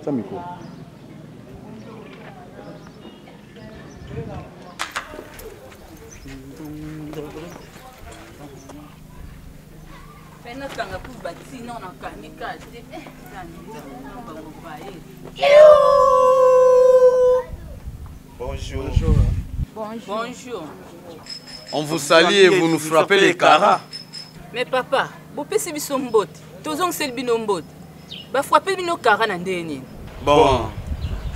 Ça micro. Bonjour. Bonjour. On vous salue et vous nous frappez les caras. Mais papa, vous pouvez se mbot. Tous on sait bino mbot. Bah frapper bino caras n'andeni. Bon,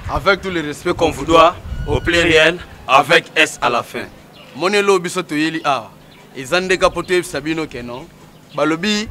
avec tout le respect qu'on vous doit, au pluriel, avec S à la fin. Monelo bisoto yeli a. Ezande kapote sabino kenon. Balobi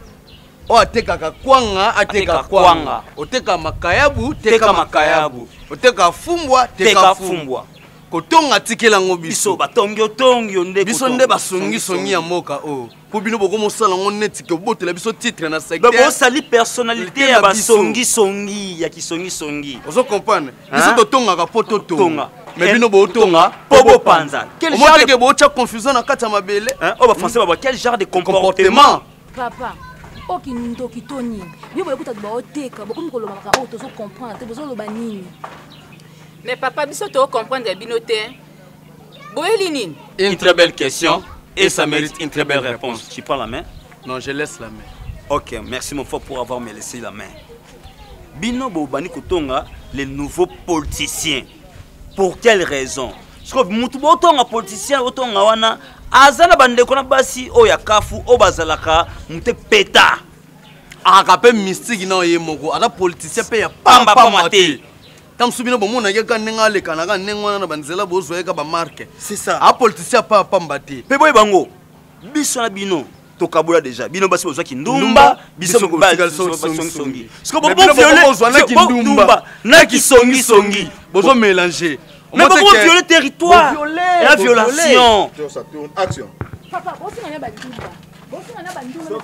o ateka kwanga ateka kwanga. Oteka makayabu teka makayabu. Oteka fumbwa teka fumbwa. Kotonga tikela ngo biso batongyo tongyo nde biso nde basongi songi ya moka o. Po bino boko mosala ngo neti ke botela biso titre na secteur. Bo sali personnalité ya basongi songi ya kisongi songi. Ozo comprendre? Biso totonga ka poto tonga. Mais bino bo tonga pobo panza. Quel genre de bocha confusion na kata mabele? Oh ba français ba quel genre de comportement? Papa, oki ndo kitoni. Yo boye kuta ba oteka, boko mukolo maka o tozo comprendre, te bozo lo banini. Mais papa, biso to comprendre bino te. Boyeli nini? Une très belle question et ça mérite une très belle réponse. Tu prends la main? Non, je laisse la main. Ok, merci mon frère pour avoir me laissé la main. Bino Bobani Kotonga, les nouveaux politiciens. Pour quelle raison? Parce que mutubo otonga politicien otonga wana azana bande kona basi o ya kafu o bazalaka mute peta. Akape mystique na ye moko, ada politicien pe ya pamba mate. Tam subino bo mona yeka nenga le kanaka nengwana na banzela bozo yeka ba marque. C'est ça. A politicien pa pamba te. Pe boy bango. Biso na bino. Tokabula déjà bino basi bozwa kindumba biso songi siko bo violer ndumba na kisongi songi bozo mélanger mais bo violer territoire la violation ça tourne action Papa, bosi ngana ba ndumba. Bosi ngana ba ndumba.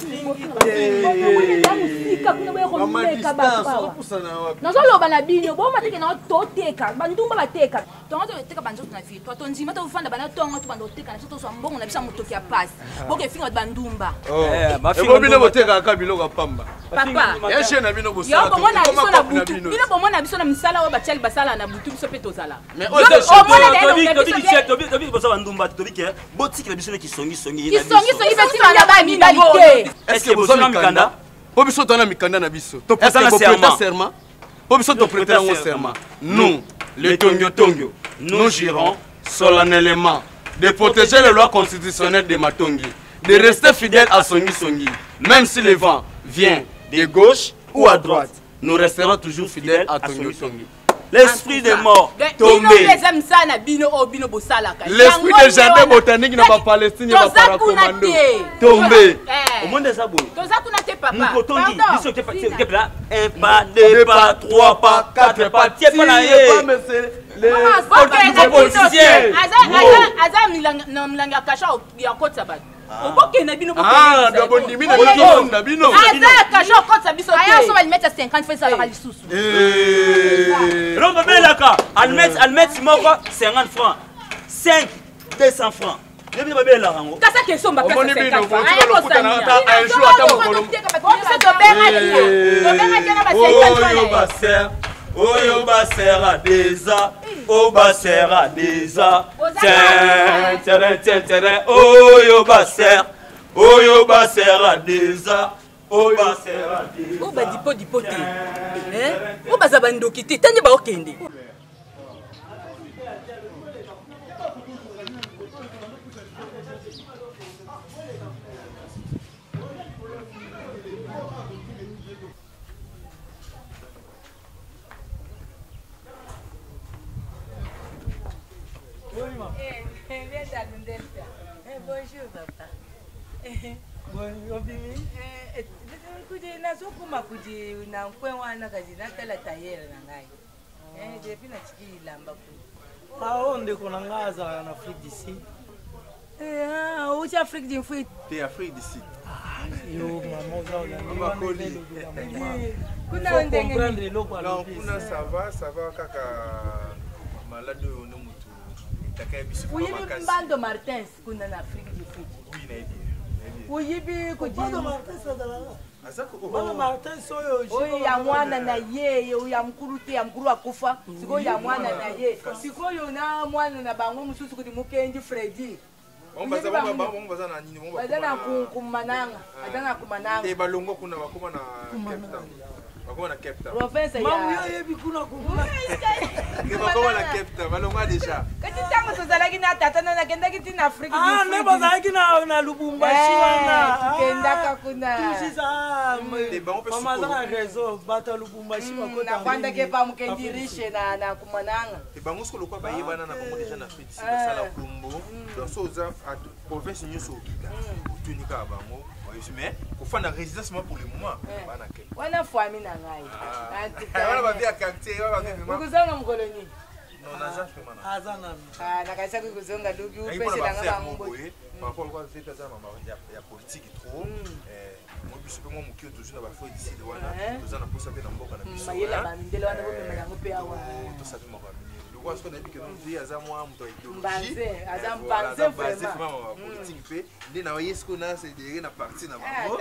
Nazo loba na bino, bo mateke na toteka, bandumba bateka. Tonga toteka banzo na fi. To tonzima to fanda bana tonga to bando teka na so to so mbongo na bisa mutoki ya pass. Boke finga bandumba. Ma fi bino boteka ka biloko pamba. Papa, ya chena bino bo sala. Yo bomona biso na butu. Bino bomona biso na misala wa bachali basala na butu biso peto zala. Mais tobi boza bandumba tobi ke botiki na biso na kisongi songi na biso. Kisongi basi na ba mibalite. Est-ce que boza mikanda? Po biso tona mikanda na biso. To prêter serment. Po biso to prêter un serment. Nous, les Tongyo, nous jurons solennellement de protéger les lois constitutionnelles de Matongi, de rester fidèles à Songi Songi, même si le vent vient de gauche ou à droite, nous resterons toujours fidèles à Tongyo Songi. L'esprit des morts tombé. L'esprit des jardins botaniques dans la Palestine va paracommando. Tombé. Au monde des abos. Papa. 1 pas, 2 pas, 3 pas, 4 pas. Tiens pas là. Ah, d'abord, bino. Azaka, je compte sa biso. Aya so va mettre 50 fois ça la lisusu. Rongo belaka, almet moko 50 francs. 5 200 francs. Je vais me la rango. Kasa ke somba kasa 50 francs. Aya ko sana un jour ata mokolo. Oyo basera déjà, o basera déjà. Tiens, oyo basera déjà. O basera déjà. O ba dipo te. O bazaba ndoki te, tanye ba okende. Bonjour papa. Bonjour Bimi. Kuje nasokuma kuje na nkwe wana kaji natala tayera na ngai. Depuis na chiki lamba ku. Aonde kona ngaza na Afrique d'ici. Où c'est Afrique du Sud? T'es Afrique d'ici. Yo maman za la koli. Kuna ndenge non, kuna ça va kaka malade no mutu. Oui, Bando Martins, kuna na Afrique du Sud. Oui, Oui, bi ko Bando Martins Bana Martin soyo. Oyo ya mwana na ye, oyo ya mkulu te, ya mkulu akufa. Siko ya mwana na ye. Siko yo na mwana na bango mususu kuti mukenji Freddy. Bazana kumananga. Bazana kumananga. E balongo kuna bakoma na Cape Town. Bakoma na Cape Town. Province ya. Mamu yo yebi kuna kuma. Ke bakoma na Cape Town, balongo déjà. Kati tango tozalaki na tata na kenda kiti na Afrique du Sud. Ah, ne bazalaki na Lubumbashi wana. Kendaka kuna. Tusisa. Mama zana réseau bata Lubumbashi makota. Na kwanda ke pa mukendi riche na kumananga. E bango siko lokwa bayebana na bango déjà na Afrique du Sud sala kumbo. Donc soza à province nyuso okika. Tunika bango. Mais pour faire une résidence pour le moment. Wana famille na ngai. Wana ba via quartier, wana ba via. Ukuzanga mkoloni. Non, naza fema na. Azana. Na kaisa kuzonga lugi upese langa bango. Par rapport à fait ça mama ya politique trop. Moi biso pe moi mukio toujours na ba foi d'ici de wana. Toza na posa pe na mboka na biso. Mayela ba ndele wana bo mema yango pe awa. To sa pe mo ba. Kwa ce qu'on a dit que non vie aza moi muto idéologie. Banze, aza mbanze vraiment. Politique pe ndi na yesko na c'est derrière na parti na bango.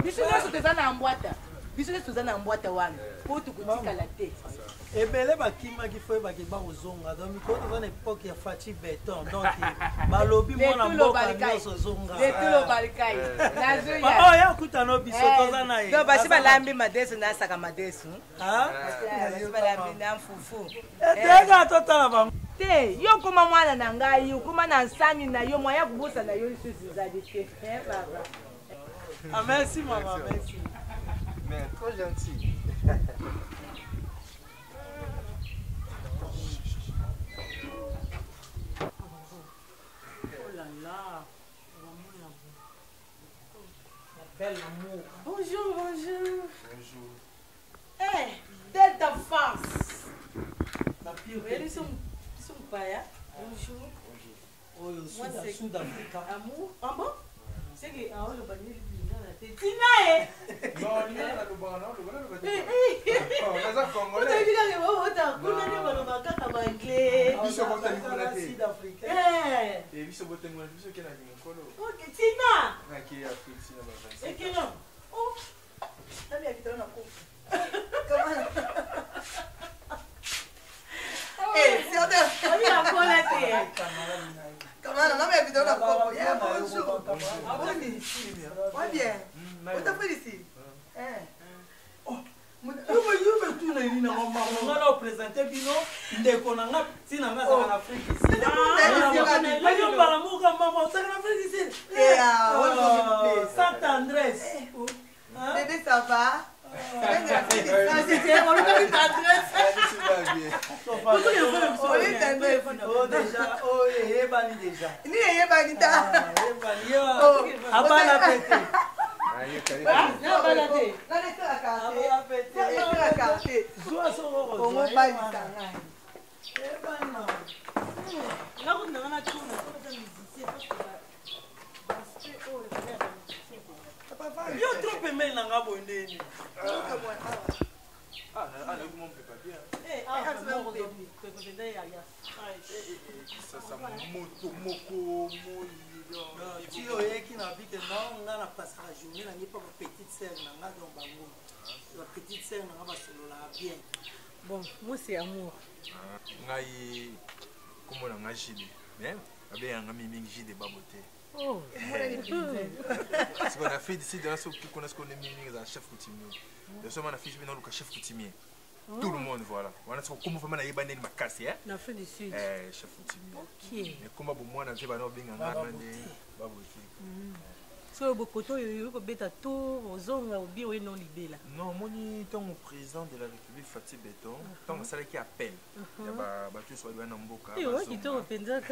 Biso nyonso toza na mbwata. Biso nyonso toza na mbwata wana. Po tukutikala te. Ebele bakimaki fo ebaki bazonga. Donc miko toza na époque ya Fachi Beton. Donc balobi mwana mboka nyonso zonga. Letulo balikai. Nazo ya. Papa ya kutano biso toza na ye. Do basi balambi madesu na saka madesu. Ah? Basi balambi na mfufu. Tega totala ba. Te, yo kuma mwana na ngai, kuma na nsani na yo moya kubusa na yo lisusu zadi te. Baba. Ah merci maman, merci. Mais trop gentil. Belle amour. Bonjour, bonjour. Bonjour. Eh, Delta France. La pire. Ils sont pas là. Bonjour. Bonjour. Sud-Afrique. Amour. Ah bon? C'est que ah le banni le Tina Non, ni na lo bana, lo bana lo bana. Oh, naza congolais. Vous avez dit que vous êtes kuna ni balo makaka ba anglais. Biso bote ngona te. Sud-Afrique. Eh. Biso bote ngona biso kena ngikolo. OK, Tina. Na ki Afrique sina ba. C'est que non. Oh. Tabi akitana na kofu. Comment? Eh, c'est autre. On y a pas la tête. Comment on a mis vidéo na kofu. Yeah, bonjour. Ah bon ni. Ouais bien. On t'a fait ici. Oh. Yo tu na ni na mama ngana présenter bino ndeko na nga tina nga za Afrique ici. Ah, yo para muka mama za Afrique ici. Yeah, Saint Andrés. Bébé ça va? C'était on lui donne l'adresse. Oh déjà, oh ebani déjà. Ni ebani ta. Ebani yo. Abana pété. Non, balade. Non, laissez la carte. Laissez la carte. Zoa soro. On va pas y s'arrêter. Ebani non. Là on a tout on a musicien parce que Yo trop aimé na ngabo ndeni. Ah, le monde peut pas bien. Ça moto moko Si oyeki na bike non nga na passer la journée na pas petite sœur na nga donc bango. La petite sœur na ba solo la bien. bon, moi c'est amour. Ngai comment on a gidé. Mais abe yanga mimi gidé baboté. Oh, C'est qu'on a fait d'ici dans ce qu'on a ce qu'on est mimi dans chef coutumier. De ce on a fait dans le chef coutumier. Tout le monde voilà. On a ce comment vraiment na yebane ma casse hein. La fin du sud. Chef coutumier. OK. Mais comment bon moi na te ba no benga ngande baboté. So bokoto yo ko beta tour ozonga obi we non libela. Non, moni tant au président de la République Fachi Beton, tant que ça qui appelle. Il y a ba tu soit bien en mboka. Eh ouais, qui te repenza. Oh,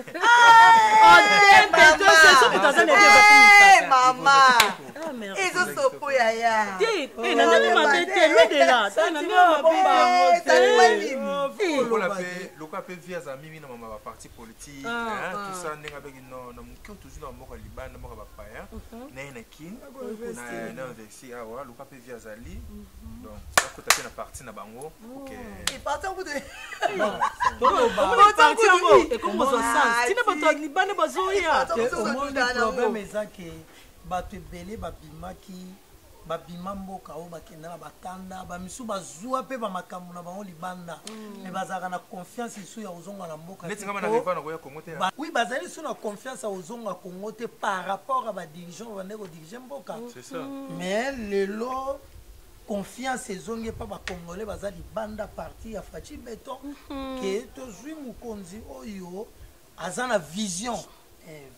Beton c'est ça que ça ne maman. Ah merde. Ils sont po ya ya. Eh na na ma bete loin de là. Ça na ma bomba. On l'appelle le quoi appelle via amis na mama parti politique, hein, tout ça n'enga avec non na mukio toujours na mboka Liban na mboka ba paya. Na kin na vexi awa luka pe via zali donc ça faut taper na partie na bango OK et partant vous de parti ngo et comme ça sens tina bato libane bazoya Le problème est que bato belé babimaki babima mboka oyo bakenda na bakanda bamisu bazwa mpe bamakambo na bango libanda me bazalaka na confiance isu ya kozonga na mboka oui bazali so na confiance ya kozonga Congo te par rapport à badirigeant bande kodirige mboka mais lelo confiance ezongi epa bacongolais baza libanda parti ya Faci Beton ke tozwi mokonzi oyo aza na vision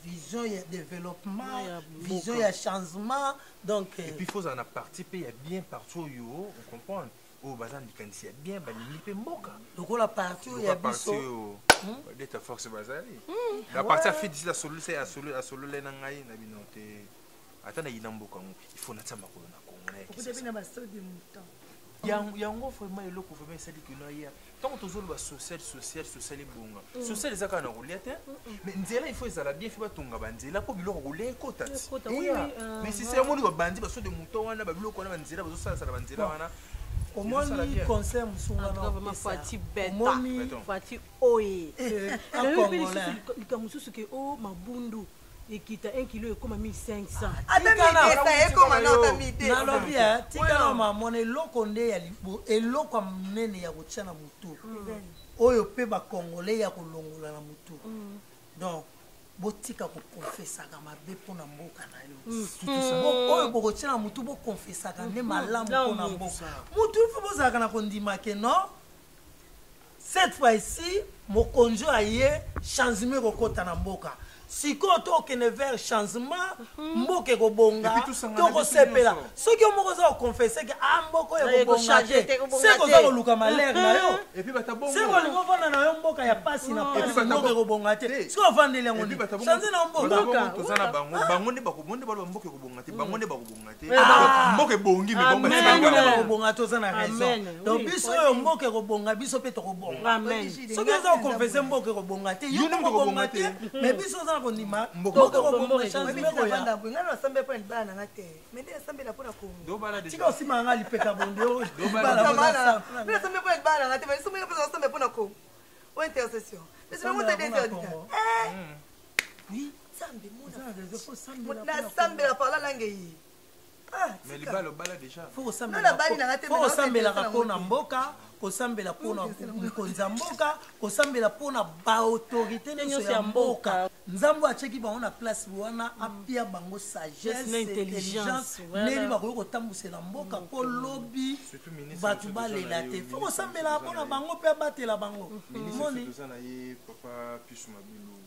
vision ya développement vision ya changement donc et puis faut en participer il y a bien partout yo on comprend au bazan dikanisi bien banimi pe mboka donc la partie ya biso d'être force bazali la partie fait d'ici la solution à solo na ngai na binote atana ina mboka il faut na tsama ko na yango vraiment eloko vraiment esali kino ya tant tozoloba social ebonga social ezaka na rolia te mais nzela il faut ezala bien fi batonga banzela po biloko rolia ekota mais si c'est amoni bandi baso de mouton wana babiloko wana banzela bazosala banzela wana omoni conseil musunga na vraiment Faci Beton Faci oye likambo mosusu ke o mabundu ekita 1 kilo ekoma 1500 nalobi tikana mamona eloko nde ya libo eloko munene ya kotia na mutu oyo mpe bakongolais ya kolongola na mutu donc botika kokonfesaka mabe mpona mboka na yo oyo bokotia na mutu bokonfesaka nde malamu mpona mboka mutu ifo bozalaka na kondima ke non cette fois ici mokonzi aye changement kokota na mboka siko tokene vers changement mboke kobonga tokosepela soki omoko za okonfese ke mboko ekobonga te seko za koluka malere na yo seko olingo ovanda na yo mboka ya pasi na pasi mboka ekobonga te siko ovandeli yango nde change na mboka tozana bango nde bakobonde baloba mboka ekobonga te bango nde bakobonga te mboka ebongi bango nde bakobonga toza na raison donc biso oyo mboka ekobonga biso mpe tokobonga soki oza okonfese mboka ekobonga te yo nde mokobonga te mais biso oza kondima mboka kobonga changement ko ya ngana asambe po ndana na te mende asambe la pona ko do bala de tika osima nga lipeka bonde o do bala mende asambe po ndana na te mais somme po asambe pona ko o intercession mais c'est monter des heures oui sambe mona na sambe la parla langue yi mais les balles bala déjà faut sambela rapona mboka kosambela pona mkonza mboka kosambela pona ba autorité nyonso ya mboka nzambo acheki bango na place wana apia bango sagesse intelligence neli bakoki kotambusela mboka po lobi bato balela te faut kosambela pona bango mpe abatela bango moni papa pisu mabilu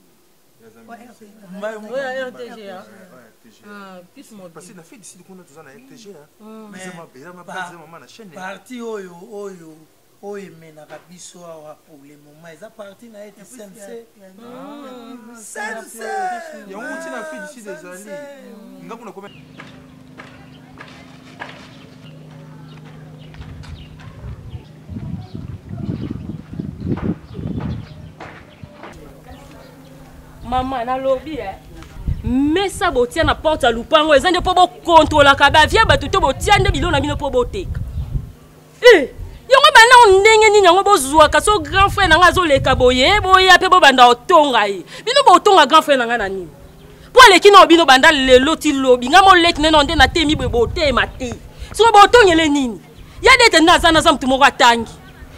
parce que na fait d'ici qu'on a tous en RTG parti oyo emenaka biso awa pour le moment eza parti na ete CNC yango ntina fait d'ici ezali ngaku na combien Maman nalobi mais ça botia na porte à lupango ezande po bo contrôler ka ba via ba tuto botia nde bilo na bino po boteka yango bana ndenge nini yango bozwa ka so grand frère nanga azoleka boye boya pe bo banda otonga ye bino bo otonga grand frère nanga na nini po aleki na bino banda lelo ti lobi nga mo leki neno nde na temi bo botema te so bo otongele nini ya dete ndazana za mtu moko atangi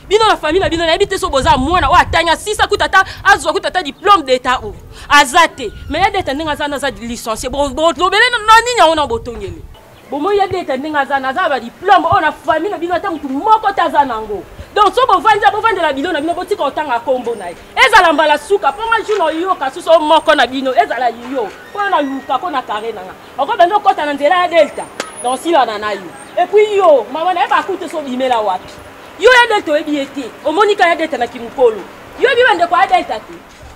bino la famille na bino na ebite so boza mwana o atanya sisa kutata azwa kutata diplôme d'état o azate mais ya dete ndinga zana za licencié bo lobele na nini ona botongele bo mo ya dete ndinga zana za ba diplôme o na famille na bino ata mtu moko taza nango donc so bo vanda la bino na bino botika otanga kombo na ezala mbala suka ponga juno yo ka so moko na bino ezala yo po na luka ko na kare nanga oko bendo kota na nzela ya delta donc sila na yo et puis yo mama na ba kute so bimela wapi yo ya delta ebiete omonika ya delta na kimukolo yo bibande kwa delta te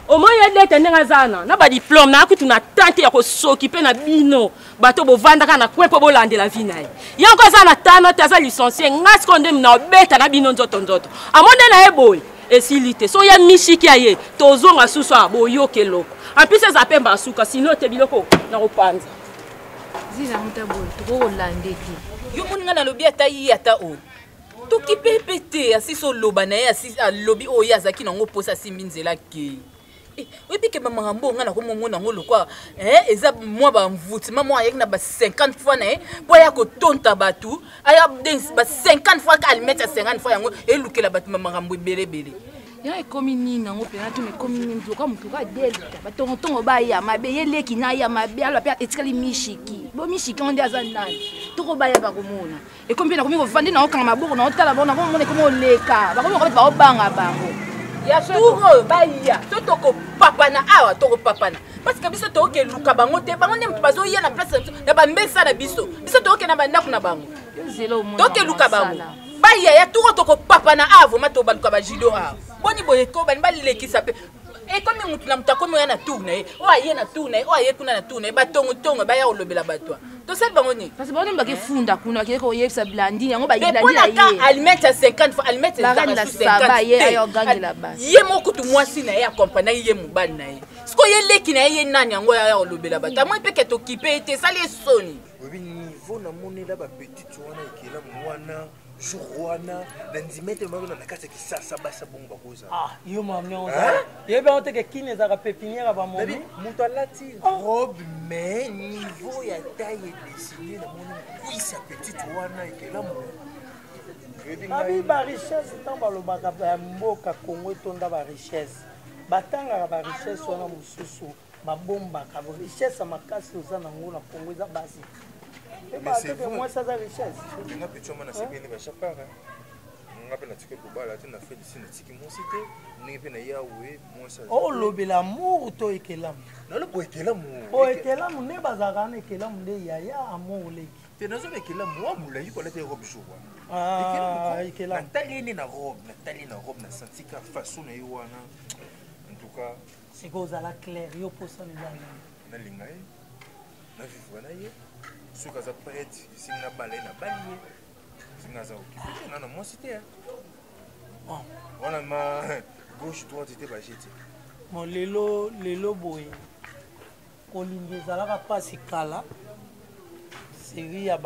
omoni ya delta ndenga zana na ba diplôme na akutu na tante ya kosoki pe na bino bato bovandaka na kwepo bolandela vie na ye yango aza na tana te aza licencié ngasi konde na obeta na bino nzoto amonde na ye boye esili te so ya mishiki ya ye tozonga susu aboyoka eloko ampisi eza mpe mbasuka sino te biloko na kopanza zina mutabolo tokolande te yo moninga nalobi ata ye ata o toki pepe te asisi oloba na ye asisi alobi oyo azalaki nango mposa asimbi nzela ke oyebi ke bamakambo nga nakomomona ngo lokwa eza mwa bamvutima mwa ayeki na ba 50 fois na ye mpo aya kotonta bato aya ba 50 fois ka alimete ya 50 fois yango elukela bato bamakambo ebelebele ya ekomi nini yango mpena tome ekomi nini loka motu kadelika batongotongo baya mabe ye leki na ya mabe alo mpe etikali mishiki bo mishiki ngo nde aza nani toko baya bakomona ekomi mpe nakomi kovandi na okanga maboko na otala bango nakomona ekomi oleka bakomi okobeti baobanga bango ya turo baya to tokopapana awa tokopapana parce que biso tokeluka bango te bango nde moto bazoya na place na bambesa na biso toke na bandako na bango tokeluka bango baya ya turo tokopapana awa ma tobaluka bajido awa boni boye ko bani balekisa pe ekomi mutu na mutu akomi oya na tour na ye o aye na tour na ye o aye kuna na tour na ye batongotongo baya kolobela bato tosali bango nini parce que bango nde bakefunda kuna bakende koyebisa blandi yango bayilandi na ye alimete ya 50 fois alimete ya 50 ye moko kutu mwasi na ye akompagna ye mobali na ye siko ye leki na ye nani yango ya kolobela bato amoi mpe ke tokipe ete esali esoni oyebi niveau namonela bapetite wana ekela mwana jour wana na ndimete mabona na kati ya kisasa basa bongo bakoza yo mami oza yebi aho teke kini ezaka pepiniere bamomi moto alati robe mais niveau ya taille edesine namoni kwisa petite wana ekela mo abi barichesse ntango balobaka ya mboka kongo etonda barichesse batangaka barichesse wana mosusu babombaka richesse ya makasi oza nango na kongo eza basi moi ça a richesse nga petio mana sepeli ba chapara nga pe na tike kubala te na fait ici na tike mon cité ni pe na yawe moi ça oh lobela amour to ekelamu na le ekelamu o ekelamu ne bazaka na ekelamu nde ya amour leki te nazo ekelamu wa mula yiko la te robe jour ekelamu natali na robe na sentika façon na yo wana en tout cas c'est que ozala clair yo posa ni na linga ye na vivre na ye soki aza prêtre esingi na bala ye na bali ye esingi aza okipe nana mwasi te wana ma gauche droite te baje te bon lelo boye kolinga ezalaka mpasi kala seri ya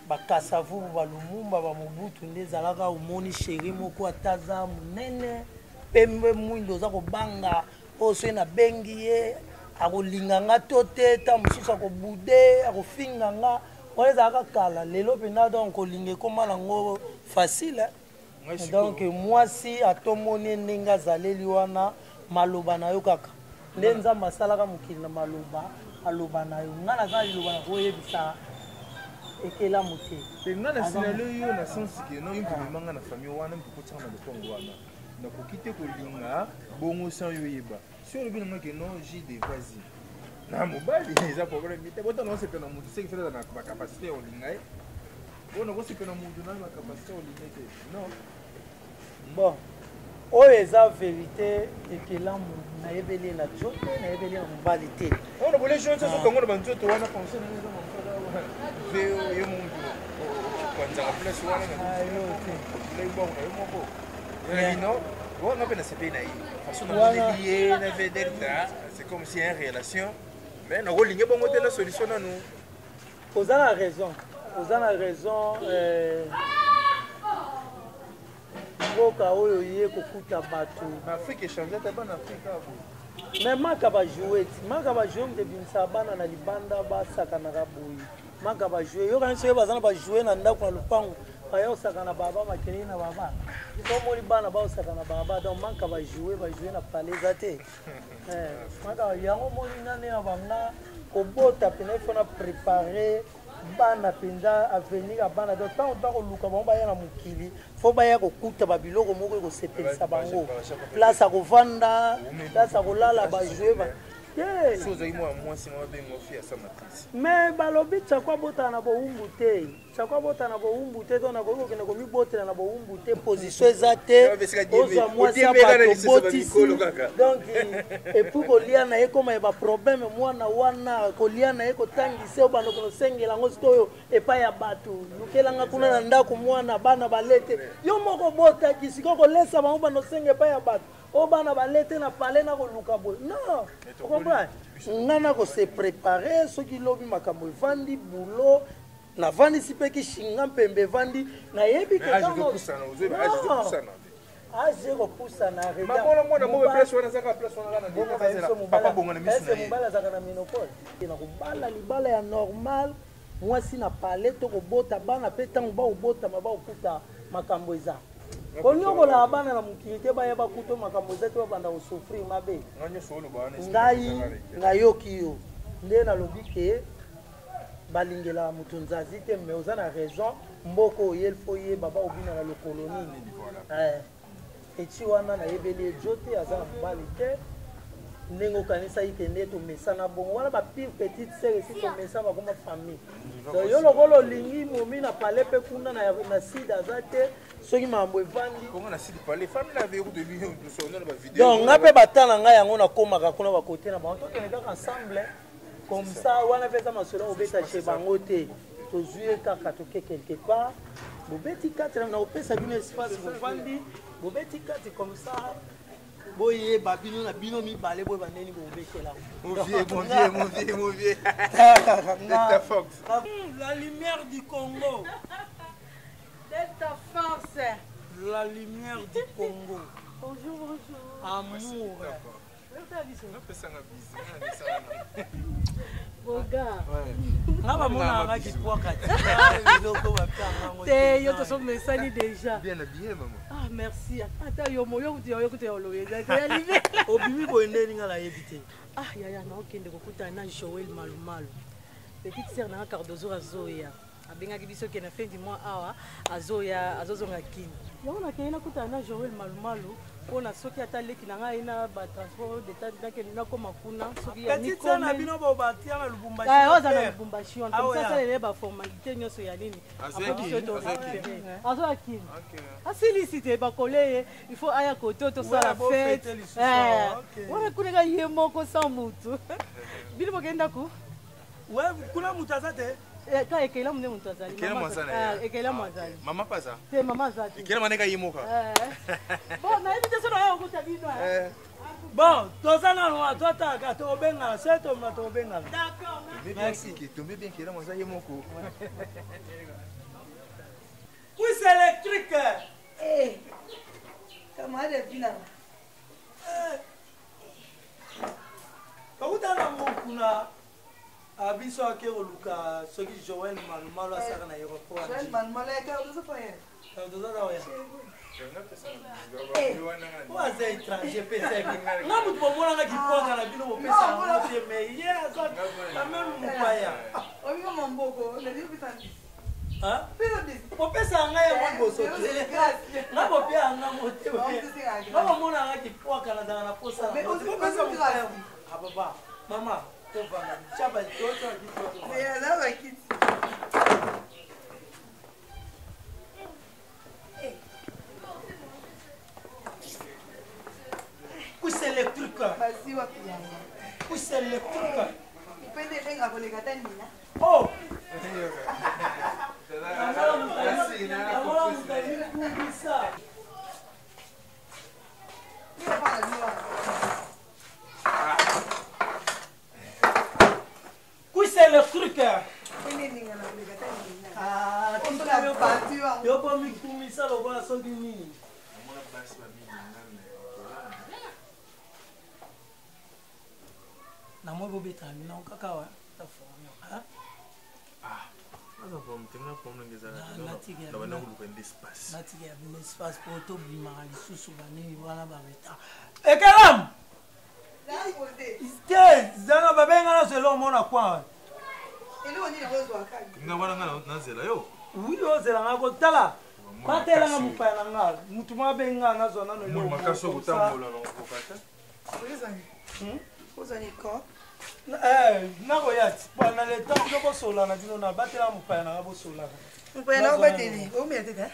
bakasavu balumumba bamobutu nde ezalaka omoni sheri moko ataza monene pembe mwindo oza kobanga oyo soki nabengi ye akolinga nga to te ta mosusu akobude akofinga nga wana ezalaka kala lelo mpena donc kolinga ekoma nango facile donc mwasi atomoni ndenge azaleli wana maloba na yo kaka nde nzambe asalaka mokili na maloba aloba na yo nga naza liloba na koyebisa ekelamu te nga na sinalo yo na sensi ke no imprimema nga na famille wana mpokotaka na lokongo wana nakoki te kolinga bongo sans yo yeba si olobi nanga ke non jide vas-y na mobali eza problème te botana osepela motu seki fela na bacapacité ya olinga ye bona kosepela motu na bacapacité ya olinga te non bon oyo eza vérité ekelamu nayebeli na jo te nayebeli na mobali te ona bole chose sokango na banzoto wana conseil na eza mosala ve yo motu kwanzaka place wana na yo te lei bongo na yo moko non on a bien assez naïf façon de lier na vedetta c'est comme si une relation mais na rolinge bongo te la solution na nous oza na raison mboka oyo ye kokuta bato Afrique échanger ta bonne Afrique mais maka bajouer moto ebimisa bana na libanda basakanaka boye maka bajouer yo kanisi oyo baza na bajouer na ndako na lupango baya osaka na baba makeli na baba tomoni bana baosaka na baba donc maka bajouer na pale eza te maka yango moni nane na banga kobota pena ifo na préparer bana mpenza avenir ya bana donc ntango bakoluka bango baya na mokili fo baya kokuta babiloko moko ekosepelisa bango place akovanda place akolala bajouer mais balobi tsakwa botana na bowumbu te to nakoki kokende komibotela na bowumbu te position eza te ozwa mwasi ya bato botisi donc epuis kolia na ye koma ye baproblème mwana wana kolia na ye kotangisa oyo bando konosengela yango sikoyo epai ya bato lukelanga kuna na ndako mwana bana balete yo moko botaki sikoyo kolesa bango bandosenga epai ya bato o bana balete na pale na koluka boye non comprends nga na kose préparer soki lobi makambo evandi bulo navandisi mpe kishinga mpembe evandi nayebi azeko pusa na mobala azaka na ménopole na kobala libala ya normal mwasi na pale to kobota bana mpe ntango baobotama baokuta makambo eza konyokola bana na mokili te bayeba kuto makambo eza te babanda kosouffrir mabe ngai nayoki yo nde nalobi ke balingela moto nzazi te me oza na raison mboka oyeli fo yeba baobina na lokolo nini eti wana nayebeli ejo te aza na mobali te ndenge okanisaki kende tomesana bongo wana bapire petite sere esi tomesa bakoma famille donc yo lokola olingi momi na pale mpe kuna na side aza te soki makambo evandi donc nga mpe batala ngai yango nakomaka kuna bakote na bango tokende kaka ensemble comme ça wana mpe eza masolo obeta chez bango te tozwi ye kaka toke quelque part bobeti kati na opesa bino espace bovandi bobeti kati comme ça boyeba bino na bino mibale boye bandeni bobetela la lumière du Congo Delta France. La lumière du Congo. Bonjour. Amour. Boga. Ngaba mona ngaki poaka. Te yo to so mesani déjà. Bien habillé maman. Ah merci. Ata yo moyo kuti yo kuti yo loye. Yalive. Obimi boende ngala yebite. Ah yaya na okende kokuta na Joël Malumalu. Petite sœur na Cardozo Azoya. Abengaki biso ke na fin du mois awa azoya azozonga kini. Yango na kena kuta na Joël Malumalu. Pona soki ata leki na ngai na ba transport d'état ndake na koma kuna soki ya niko petite na bino bo batia na Lubumbashi oza na Lubumbashi on comme ça les ba formalité nyoso ya nini azoya kini asilicité ba collé il faut aya koto to sala fête wana kuna ga yemo ko sa mutu bili bokenda ku we kuna mutu azate ka ekela mune muntu azali ekela mwazali mama pasa te mama azali ekela maneka yimoka bon na ebite so na okuta bino bon tozana no atota to benga seto na to benga d'accord merci ki tombe bien ekela mwazali yimoko oui c'est électrique camarade bina okutana mokuna abiso akero luka soki Joël Malumalu asaka na aéroport Joël Malumalu Cardozo paye Cardozo oya oaza étranger pese nga mutu bomona nga kiponga na bino bopesa yango te mais ye aza quand même mopaya oyo mamboko opesa nga yango liboso te nga bopia yanga mote nga bomona nga kipoaka nazala na posa opesa mopaya ababa mama tovanga chaba toto pousse électrique pousse électrique oh c'est le truc. Ah, tu pas mis comme ça le bas sur du na moi bobe tami na kaka wa ta forme ah na bon tenga pomna ngeza na bana ngulu espace na tiga un espace pour to bima lisusu bani wana ba beta ekalam zanga babenga na selo mona kwa nga wana nga na zela yo oui ozela nga kotala batela nga mupaya na nga mutu mabenga na zona no mo makaso kutambola no kokata ozani ko nako yati pendant le temps que bosola na bino na batela mupaya na nga bosola mupaya na bateli o miatete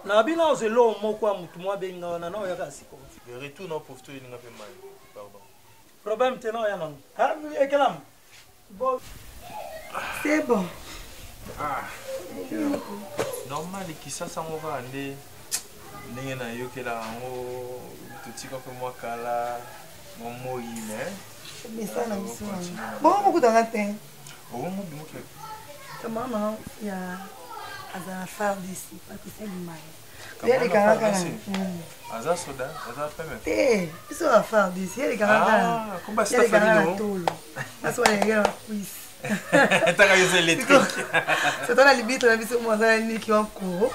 na bino ozelo moko mutu mabenga wana na oyaka siko retour na profito ni nga pe mal pardon problème te na ya nango ha ekalam bon c'est bon normal kisasa ngova nde ndenge na yokela ngo tutika pe mwakala momo yime misana misana bon beaucoup dans la terre bon mo bimo ke maman ya azana faire d'ici parce que c'est du mal il y a des caractères Aza soda, aza peme. Eh, biso va faire des yeux les gars. Ah, comment c'est fait non? Aso les gars quiz. T'as eu électrique. C'est toi la limite on a biso moi ça ni qui encore.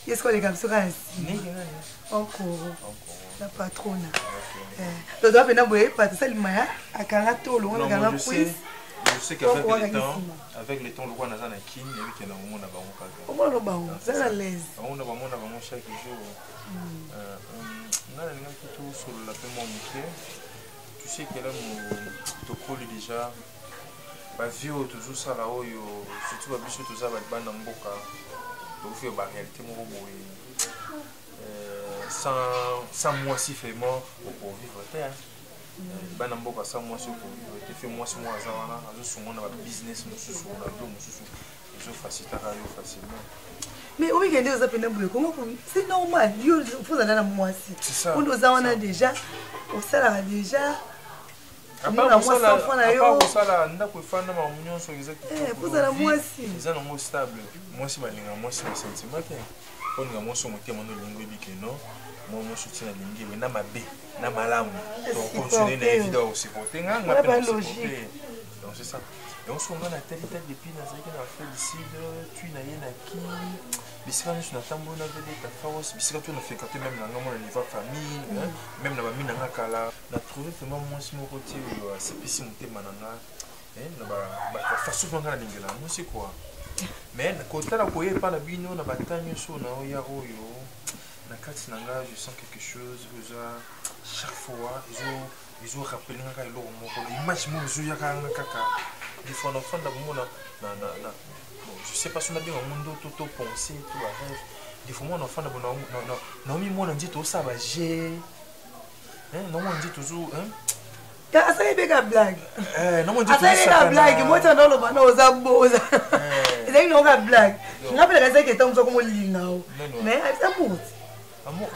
Est-ce que les gars sera ainsi? Encore. La patronne. Le doigt venir boire parce que ça limaya à Karatolo on a un quiz. Je sais qu'avec le temps, le roi n'a pas kin, et qu'il y a un moment à Baron. Comment le baron? C'est à l'aise. On a vraiment chaque jour. On a tout sur la paix mon Mickey. Tu sais qu'elle a mon col déjà. Bah, vieux, toujours ça là-haut, surtout à Bichot, tout ça va être ban en boca. Donc, il y a une réalité, mon robot. Sans moi, si fait mort, pour vivre terre. Bana mboka sa moi sur te fait moi za wana azo songo na business mususu na do mususu ezo faciliter facilement. Mais oui, il y a des appels de comment c'est normal, il faut aller à moi aussi. On nous a déjà, on sait déjà. Après ça là, on a quoi faire na mamunion sur exactement. Vous allez moi aussi. Ils sont moins stable. Moi si balinga moi si sentiment que on nga moi sur mon thème no lingo bikeno. Moi je soutiens la ligne mais na mabe na malamu donc continuer na évidemment aussi supporter nga pas logique donc c'est ça et on se rend à telle depuis na zaki na félicite tu na yena ki bisika nous na tambo na vele ta force bisika tu na fait quand même na ngamo na niveau famille même na bami na kala na trouver vraiment moi si mon côté c'est pisi monter mananga na ba façon nga na lingela moi c'est quoi mais côté la koye pas na bino na batanyo so na oya oyo. Je sens quelque chose, chaque fois, ils ont rappelé l'image des fois, je sais pas si on a bien un monde tout pensé, tout à rêve. Des fois, mon enfant, non, mais moi, on dit tout ça, bah, j'ai. Non, on dit toujours. Ça c'est une blague. Non, on dit toujours ça. Blague, moi, tu as dans le banc, aux abos. C'est une blague. Je rappelle que c'est comme ça, comme on lit. Mais c'est bon. Même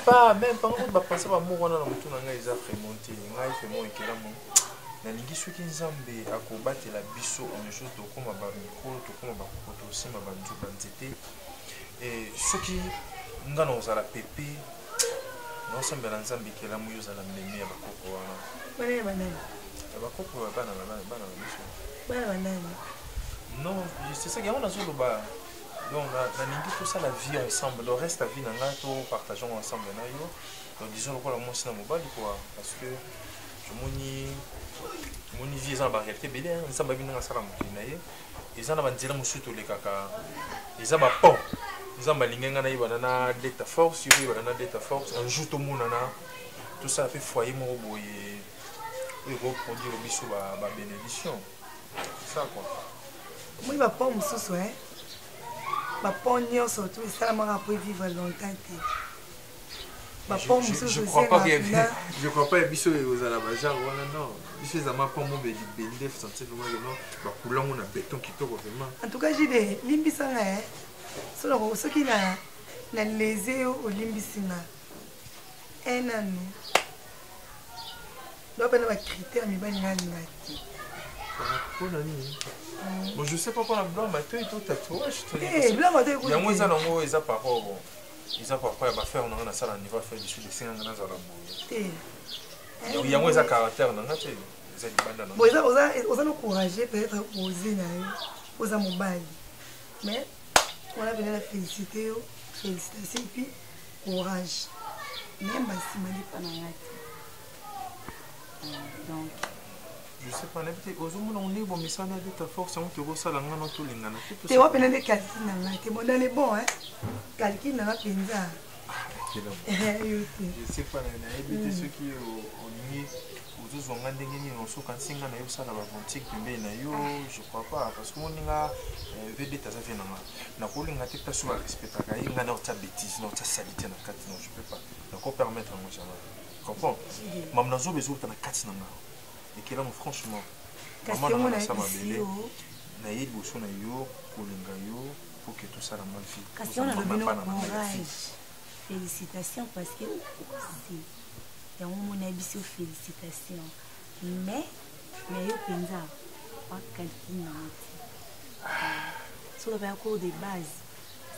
pas, on va penser à moi, on a les remonté. Nalingi soki nzambe akobate la biso un jour tokoma ba micro tokoma ba koto sima ba nzuba nzete et soki ngana ozala pepe na osambela nzambe kela muyo ozala mleme ya bakoko wana bakoko bana biso non c'est ça que on a zoloba. Donc, on a tout ça la vie ensemble, le reste la vie, on a tout partageons ensemble. Donc, disons que moi, c'est mobile quoi, parce que mon vie est en réalité belle, on s'en va venir à ça la moitié. Ils en ont dit là, monsieur tous les caca, ils ont pas, ils ont malingé na na d'état force, ils ont d'état force, un jour tout le monde tout ça fait foyer mon boy et reproduire le bisou à bénédiction, ça quoi. Moi, il va pas me soucier. Ma pogne surtout, ça m'a pour vivre longtemps. Je crois pas qu'il y a biso aux alabajar voilà non. Biso ça m'a pas mon bébé bendef sentir vraiment non. Ba couleur on a béton qui toko vraiment. En tout cas, j'ai des limbisanga hein. Solo ce qui na lésé au limbisanga. Un an. Donc on a critère mais ba ngati. Bon, je sais pas quoi la blanc, mais tu es tout tatouage. Eh, blanc, tu es il y a moins ça dans moi, ils ont pas rapport. Ils ont pas rapport à faire, on a ça, on va faire des choses de 5 ans dans la boue. Il y a moins ça caractère, on a fait. Bon, ils ont encouragé peut-être à poser, aux amoureux. Mais, on a besoin de féliciter, félicitations, puis courage. Même si je ne pas donc. Je sais pas, on est bon, mais ça n'a pas de force, on te ça la main tout l'ingana. Tu vois, peine de calcul, tu m'as donné bon, hein? Calcul n'a pas pinza. Je sais pas, il ceux qui ont mis aux autres ont gagné, on se canse, on a eu ça dans la boutique, je crois pas, parce qu'on a VD Tazafé, on a collé un attaque sur le respect, on a notre bêtise, notre salité, non, je peux pas. Donc, on permet à moi, tu comprends? Maman, nous avons besoin de la carte. Et que là, franchement, maman n'a pas belé. Naïe bosso na yo, kolinga yo, pour que tout ça la mal vie. Question on a le courage. Félicitations parce que aussi, il y a un moment où félicitations. Mais yo penza, pas quelqu'un n'a pas. Sur le parcours de base,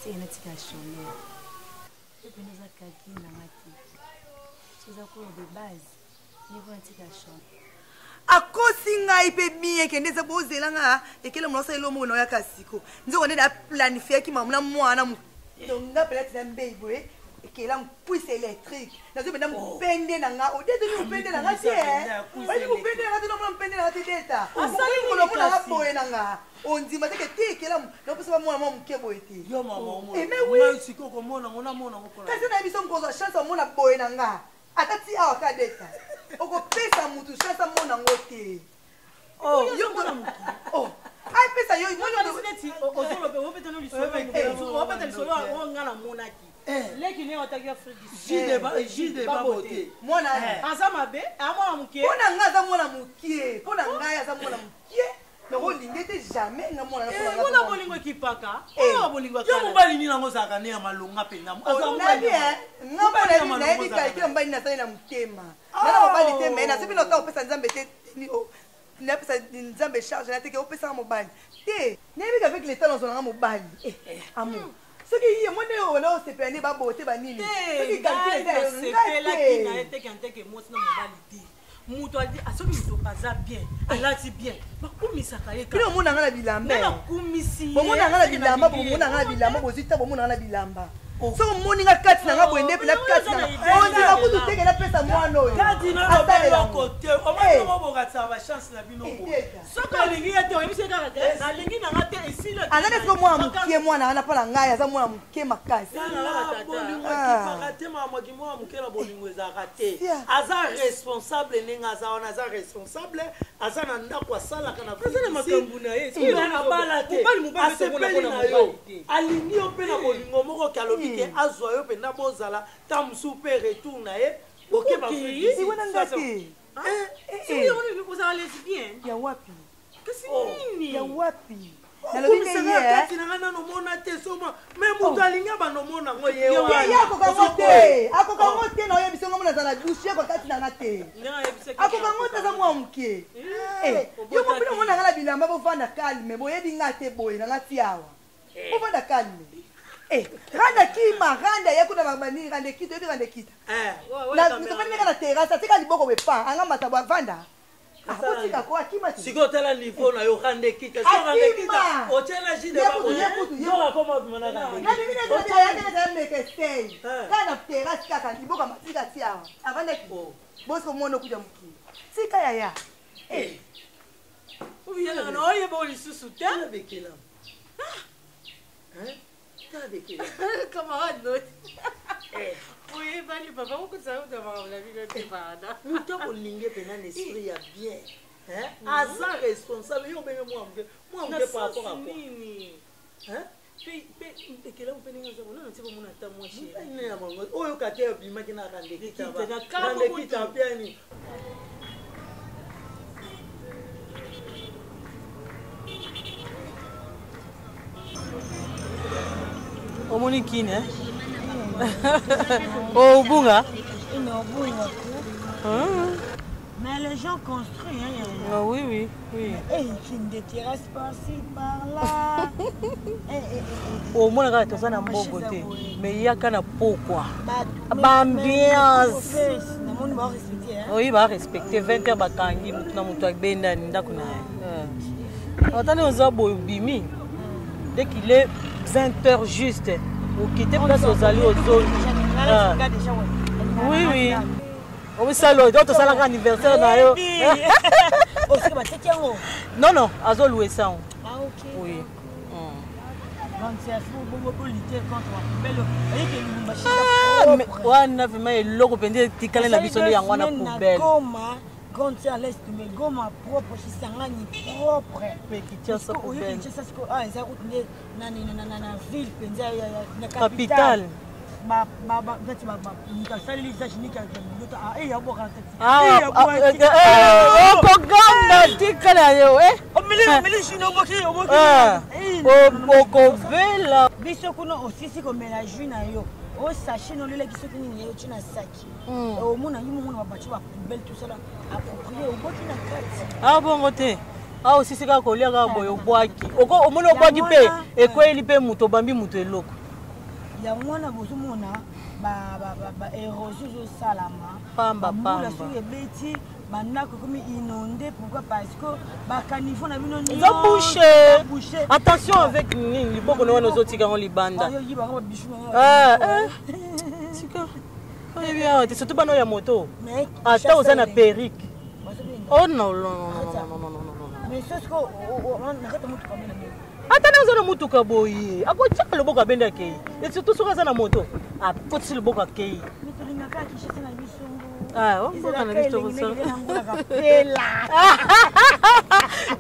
c'est une éducation. ependeza kaki na ngati soza ko de base niveau antika chante akosi ngai pe bien kendeza bozela nga ekele mlosa elo mo na kasiko nzoko nda planifier ki mamuna mwana ndonga peut-être na mbeiboe ekela mpuise électrique nazo benda mpende na nga odete mpende na nga tie bali mpende na nga no mpende na nga teta asali ngolo mona nga boye na nga ondima teke tekela na posa mwana mwa mkebo ete yo mama mo mais siko ko mona ngona mona ko kasi na biso ngozo chance mona boye na nga atati awa ka deta okopesa mutu chance mona ngote yo mona mutu ai pesa yo mona sineti ozolobe wopeta no lisolo wopeta lisolo ngana monaki leki ne otaki Afrique jide ba bote mona aza mabe amona mukie pona nga za mona mukie pona nga ya za mona mukie mais olingi te jamais nga mona na mona bolingo kipaka bolingo yo mobali ni nango zaka ne ya malonga penga aza bien nga mona na yebi kalkila mbali na sali na mutema na mobali te mais na sebi na opesa nzambe te na pesa nzambe charge na te ke opesa mobali te na yebi avec l'état dans son mobali amour soki ye mone ona osepelani babote banini soki kalkile na ete kanteke mosi na mobali te mutu soki mutu aza bien alati bien bakumisaka ye kino omona nga na bilamba bomona nga na bilamba bomona nga na bilamba bozita bomona nga na bilamba soki omoni nga kati na nga boende mpena kati na nga ondima kutu teke napesa mwana oyo azali siko mwana mokie mwana wana mpo na ngai aza mwana mokie makasi aza responsable ndenge aza wana aza responsable aza na ndako asalaka na makambo na ye abala te asepeli na yo alingi yo mpe na bolingo moko kalobi ke azwa yo mpenza bozala ta mosusu mpe retour na ye okeba ya wapi kasi nini ya wapi kati na nga nanomona te soma me moto alingi banomona ngo ye akokango te na oyebisa ngo mona azala dushe yakokati na nga te akokango te aza mwa moke yo mopina omona nga na bilamba bovanda kalme boyebi nga te boye na nga ti awa bovanda kalme randa kima randa ye kuna babani rande kita oyebi rande kita nafanimeka na terase atika liboko bepa anga matabo avanda akotika ko akima te sikotala niveau na yo rande kita akima otela jide bayoka koma bimana nabiminekesei kaka na terase kaka liboko amatika ti awa avandaki bosiko mona okuja mokili tika yaya obiyanaka na oyeba o lisusu te camarade note oui bali papa on peut savoir d'avoir la vie de parada muto olinge pena l'esprit ya bien aza responsable yo benge moi par rapport à quoi ekela mpe ndenge aza kona nati komona ata mwa chéri oyo kate obimaki na randekita piani omoni kine obunga mais les gens construisent hein, oui et qui terrasse par-ci par-là omona kaka toza na mbogo te mais yaka na pokwa baambiance oyi barespecte 20 heures bakangi motu na motu abendani ndako na ye atani oza boye obimi dès qu'il est 20 heures juste okite place ozali ozoli oui omisalo oyo tosalaka anniversaire na yo non azoluwe sango oui wana vraimen eloko mpenza etikale na biso nde yango wana poubele quand tu es à l'est, mais goma propre, si ça gagne propre. Mais qui tient ça pour belle. Ah, ça coûte na ville, na capitale. sachet non le qui sont ni yo tuna saki au mona yumu mona bachi ba poubelle tout ça là approprié au boti na kati bongo te aussi c'est ka kolia ka boyo bwaki oko omona bwaki pe ekweli pe muto bambi muto eloko ya mwana bozomona érosion ezosalama pamba soki ebeti bandako ekomi inonde pourquoi parce que bakaniveau na bino eza bouche attention avec nini liboko na wana ozotika yango libanda tika oyebi awa te surtout bana oyo ya moto ata oza na perike oh non ata na oza na motuka boye akotiaka loboko abende akei et surtout soki aza na moto akotisi loboko akei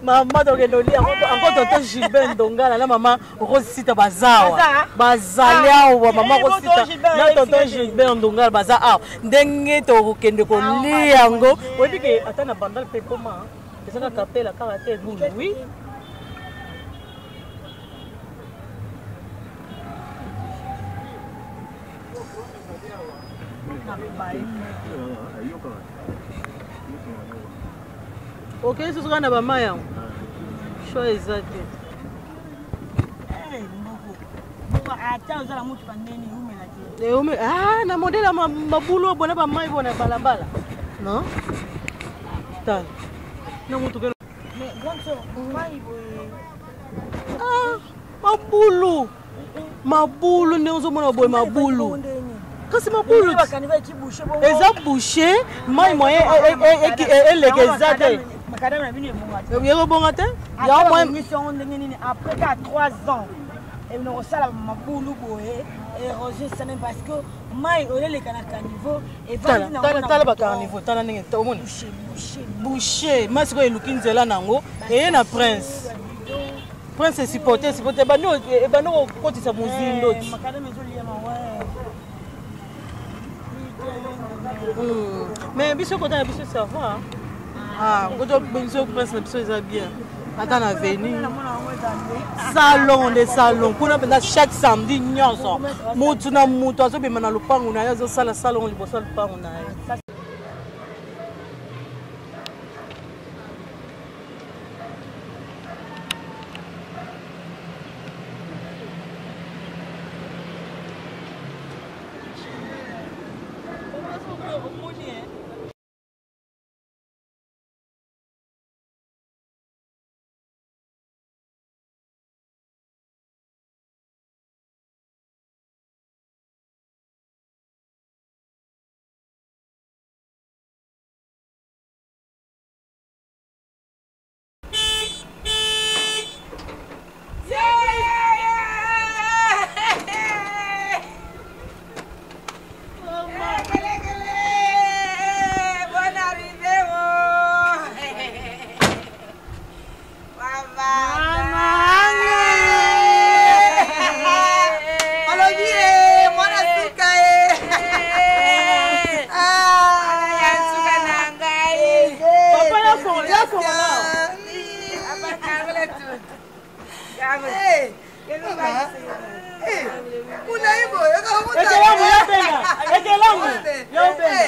mama tokende olia ango tonto Gilbert Ndongala na mama Rosita bazawa bazali awa mama Rosita na tonto Gilbert Ndongala baza awa ndenge tokende kolia yango oyebi ke ata na bandal mpe koma ezanga kapela kaka te bulu oui ok sosoka na bama yango sho eza te na modele ya mabulu bona bamai bona balabala non tala na motuka mabulu nde ozomona boye mabulu kasi mabulu eza bouché mai moyen eleke eza te ekobonga te après 3 ans nakosala mabulu boye érosion esana parce que mai oleleka na caniveau tala bacaniveau tala ndenge omoni bouché mai sikoyo eluki nzela nango eye na prince esipote ebandi kokotisa mozindo ti mais biso kota na biso savoir koto biso prince na biso eza bien ata na veni salon de salon kuna mpenza chaque samedi nyonso mutu na mutu azobima na lupangu na ye azosala salon liboso ya lupangu na ye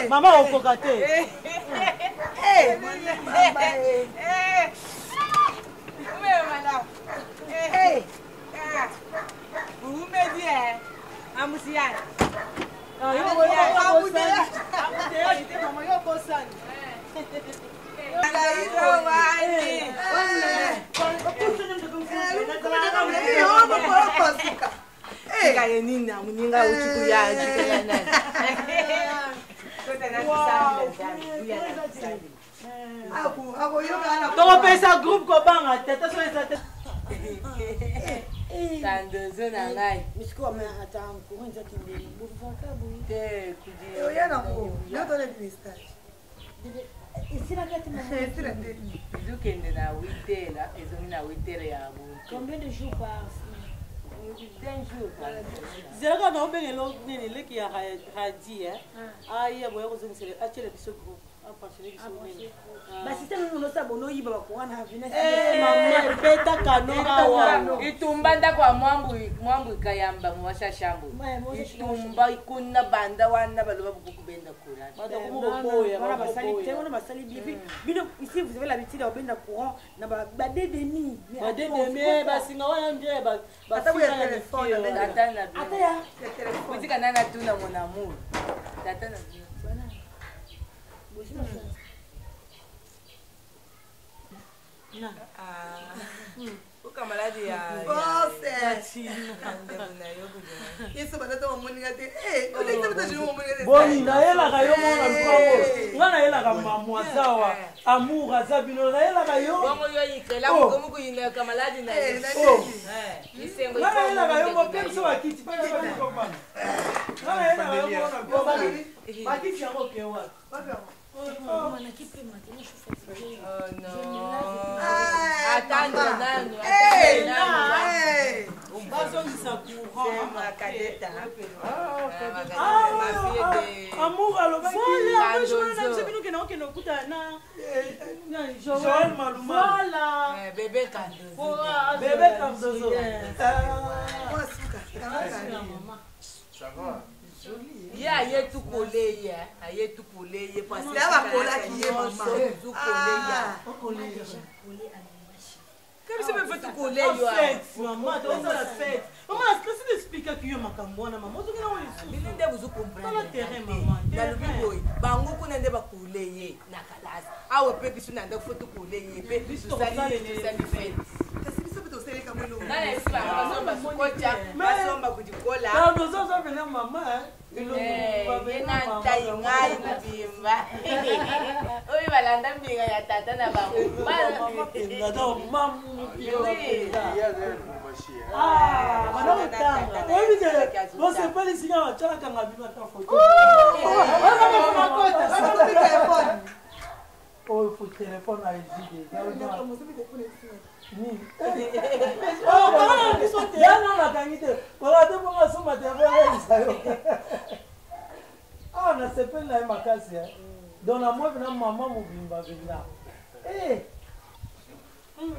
Mama okoka te. Tokopesa groupe kobanga tete so ezate. Tandozo na ngai. Misiko ama ata kuanza kindeli. Bufaka bui. Te kudi. Oya na ngo. Yo to le message. Isira kati na. Isira te. Dukende na witela, ezomi na witela ya bu. Combien de jours par d'un jour. Zeraka na obengelo nini leki ya hadi aye boya kozongisela achele biso groupe. basystème onosa bonoyiba bakowana avina mama beta kano itumba ndako ya mwambu ikayamba mwasha shambu itumba ikuna banda wana baloba bukubenda courant basali bibi bino ici vous avez l'habitude de benda courant na ba demi basinga wana nje basika na telefone ata ya kutika nana tuna mon amour tata na uka maladi ya boni nayelaka yo mona lupango nga nayelaka mamwazawa amour aza bino nayelaka yo nga nayelaka yo mopemso bakiti nga nayelaka yo mona bakiti yango kewa amour Joël Maluma bébé Cardozo ça va ye aye tukoleye aye tukoleye parce que bakolaki ye mama comme ça me fait tukoleye maman tozala fête maman est-ce que explique que yo makambo wana maman ozokina wona bino nde vous comprendre terrain maman nalobi boye bango kuna nde bakoleye na kalasi awa mpe biso na nde fo tukoleye mpe tosali fête basomba kudikola tozozovena mama yenantai ngai mobimba oyo balanda mbinga ya tata na bango bosepalisika bacalakanga bino ata foto oyo fo telefone aezideyananakangi te olate bonga soma telefone esayo awa nasepeli na ye makasi donc namoi pena mama mobimba vena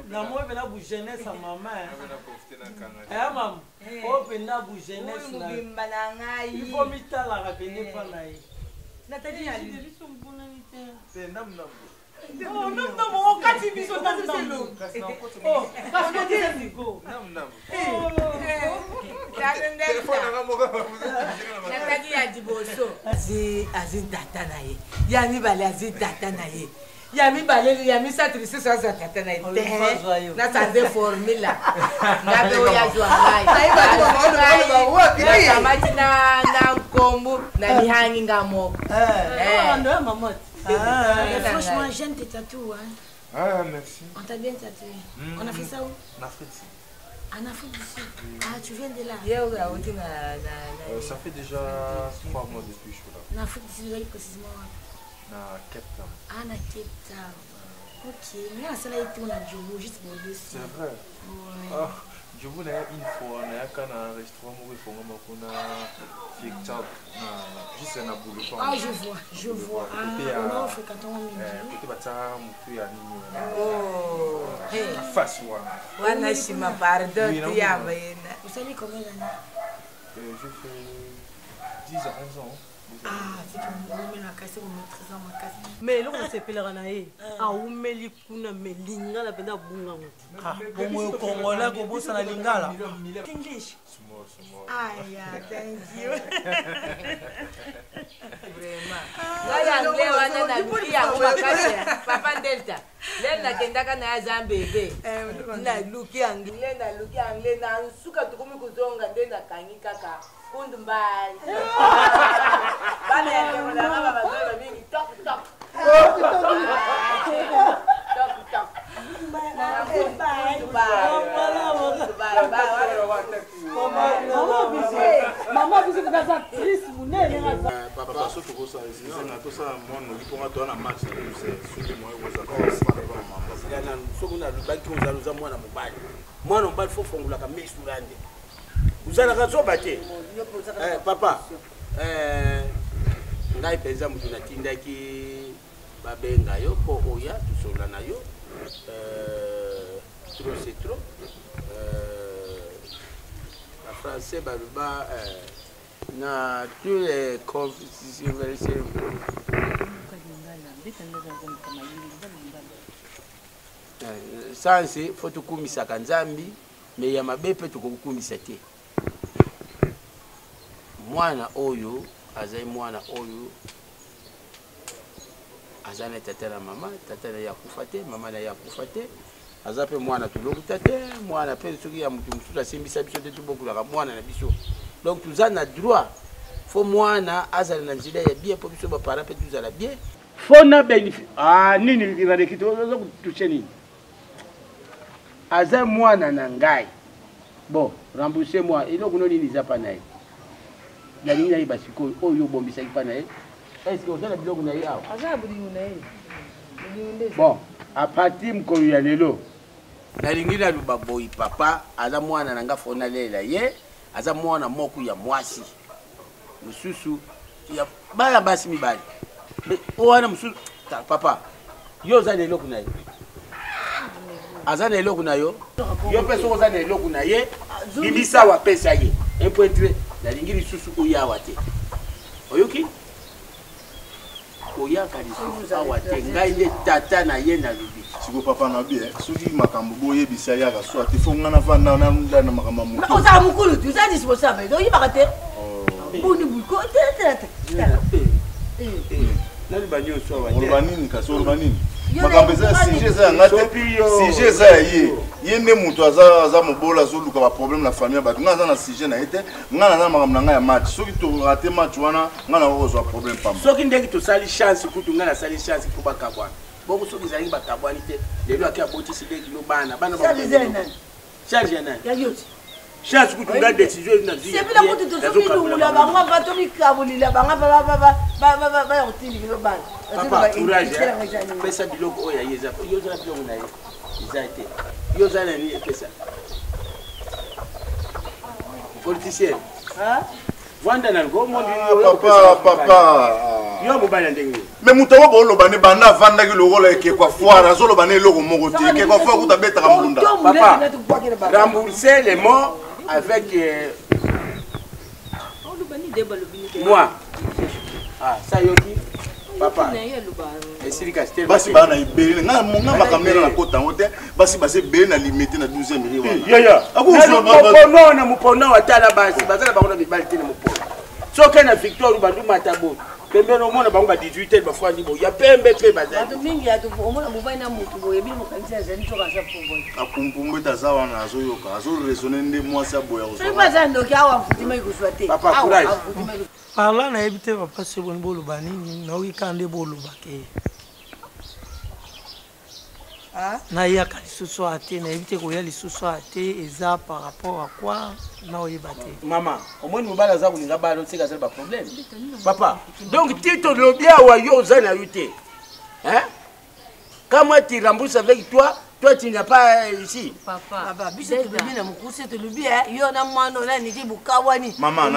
namoi pena bu jeunesse ya mama ya mama oyo pena bu jeunesse mobimba na ngai ifo mitalaka pene mpa na ye okati biso nataki ya liboso azi tata na ye ya mibale azi tata na ye ya mibale ya misato lisusu aza tata na ye te nasanze formula ngabe oyo azwa ngai nakamati na nkombo na mihangi nga moko Franchement, j'aime tes tatous. Hein. Ah, merci. On t'a bien tatoué. On a fait ça où? En Afrique d'ici. En Afrique d'ici. Ah, tu viens de là? Ça fait déjà 3 mois depuis que je suis là. En Afrique d'ici, précisément. À Cape Town. Ah, à Cape Town. Ok. Moi, ça là, il tourne à Djobo, juste pour le dossier. C'est vrai? Ouais. Ah. Je vous l'ai une fois, on a un restaurant où il faut juste un boulot. Ah, je vois. Ah, on a fréquenté un midi. Oh, face, wana shima pardon, tu y as. Vous savez combien d'années? Je fais 10 ans, 11 ans. Ah, c'est comme on a cassé, on met 13 ans, on a cassé. Mais là, on s'appelle Ranae. Ah, on met les coups, mais lingala, ben à bunga. Ah, bon, Congolais, Gobo, ça na lingala. English. Small. Ah, yeah, thank you. Vraiment. Là, anglais, wana na lukia, on va casser. Papa Delta. Là, na kendaka na Zambébé. Na lukia anglais, na nsuka tukumi kuzonga, na kangi kaka. Kundumbai. Bana ya kemana baba baba mingi top. Top. Maman, vous êtes dans actrice, vous n'êtes pas. Papa, surtout pour ça, c'est ça, moi, nous pouvons donner un match, c'est ce que moi, je moi, non pas faut faire la caméra sur l'année. Vous allez raconter, papa. Ngai penza mutu na tindaki babenga yo po oya tusola na yo trop c'est trop en français baluba na tous les conversations sanse faut tukumisaka nzambi me ya mabe mpe tukokukumisa te mwana oyo azali mwana oyo aza na tata na mama tata na ya kufa te mama na ya kufa te aza mpe mwana tolokuta te mwana mpe soki ya motu mosusu asimbisa biso te tubokulaka mwana na biso donc toza na droit fo mwana azala na nzela ya bien mpo biso bapara mpe tozala bien fo na bénéfice nini naleki oza kutushe nini aza mwana na ngai bon rembourse moi eloko no nini eza mpa na ye nalingi nayeba sikoyo oyo obombisaki mpa na ye estce ozala biloko na ye awa bon apartir mokolo ya lelo nalingi naloba boyi papa aza mwana na nga fo nalela ye aza mwana moko ya mwasi mosusu ya bana basi mibali wana mosusu papa yo oza na eloko na ye aza na eloko na yo yo mpe soki oza na eloko na ye bimisa awa apesa ye impointre nalingi lisusu oyo awa te oyoki koyaka lisusu awa te ngai nde tata na ye nalobi siko papa na bi soki makambo boyebisa yaka so ate fo nga navanda na makambo ya moto ozala mokulu te oza disponsable oyebaka te buni buko naloba nyonso awa te oloba nini kasi oloba nini makambo eza sujet eza yanga te sujet eza ya ye nde moto aza mobola azoluka baproblème na famille ya bato ngai aza na sujet na ye te ngai naza na makambo na ngai ya match soki torate match wana ngai na okozwa problème pamba soki ndenge tosali chance kutu ngai nasali chance mpo bakabwana bongo soki ezalaki bakabwani te lelo ake abotisi ndekino bana charge ya nani chance kutu nga décision na vie sepila kutu tosomilungula bango bato mikabulila bango bayakotilikilo bana papa courage pesa biloko oyo aye eza yo ozala biloko na ye eza te yo ozala na nini epesa politicien vanda nango papa yo mobali na ndenge me moto ngo boloba ne banda avandaki lokola ekekwa foire azoloba ne eloko moko te ekekwa foire kuta betaka mbunda papa rembourser les mots avec moi ça yoki papa basi bana ebele nga bakamera na kota ngo te basi base ebele na limité na 12e riwa na mupono atala basi bazala bango na mibali te na mupono soki na victoire banduma tabo pembe no mona bango ba 18 ba fwandi bo ya pembe pe bazali bato mingi ya to omona mobali na mutu boye bi mokanisa zali to kasa pobo akumpumbe taza wana azoyoka azo raisonner nde mwasi aboya ko so baza ndoki awa mfutima ikuswa te papa courage parla na yebi te papa seboni boloba nini naoki kaka nde boloba ke nayaka lisusu ate nayebi te koya lisusu ate eza par rapport à quoi naoyeba te mama omoni mobali aza kolinga bana oseka azali baproblème papa donc ti tolobi awa yo oza na yo te quand moi tu rembourses avec toi tu n'as pas ici papa biso tolobi na mokuse tolobi yo na mwana ona niki bukawani mama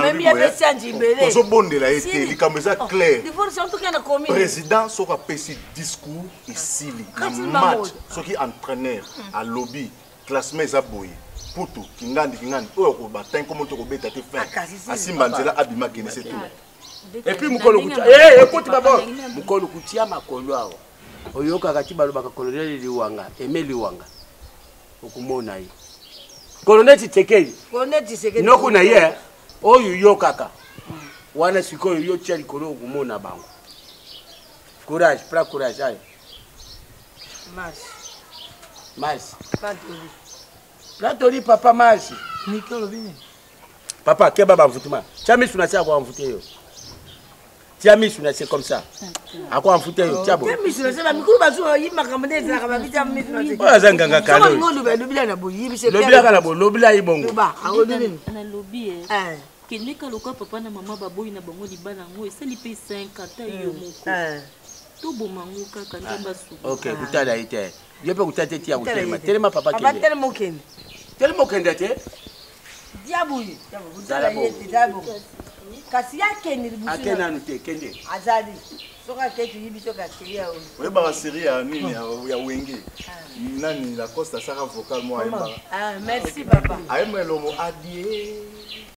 ozobondela ye te likambo eza clair président soki apesi discours esili na match soki entraîneur alobi classement eza boye putu kingandi oyo kobatin komo tokobeta te fin asimba nzela abima kende se tout et puis mokolo kutia écoute d'abord mokolo kutia makolo awa oyokaka ti balobaka colonel liwanga eme liwanga okumona ye colonel Tshisekedi noko na ye oyo yokaka wana sikoyo yo tia likolo okumona bango courage pra courage ayo mars Platori papa masi nikolo bini papa keba ba mvutuma chami sunasi kwa mvute yo tiami sunasi comme ça akwa mvute yo tiabo tiami sunasi ba mikuru bazu yima kamande za ka babita mi sunasi oya zanganga kalo ngolu ba lobila na bo yibise lobila kana bo lobila ibongo ba akodini na lobby kenika lokwa papa na mama baboyi na bango libala ngo esali pe 5 ata yo moko to bomango kaka ndemba su OK kutala ite yo pe kutate tia kutelema telema papa kende papa telema okende telema okende te diabuyi kutala yete diabo kasi akende libusu akende anu te kende azali soki ake toyibi soki akei oyebaka série ya nini ya wenge nani lacoste asaka vocal mo ayembaka merci papa ayemba elomo adie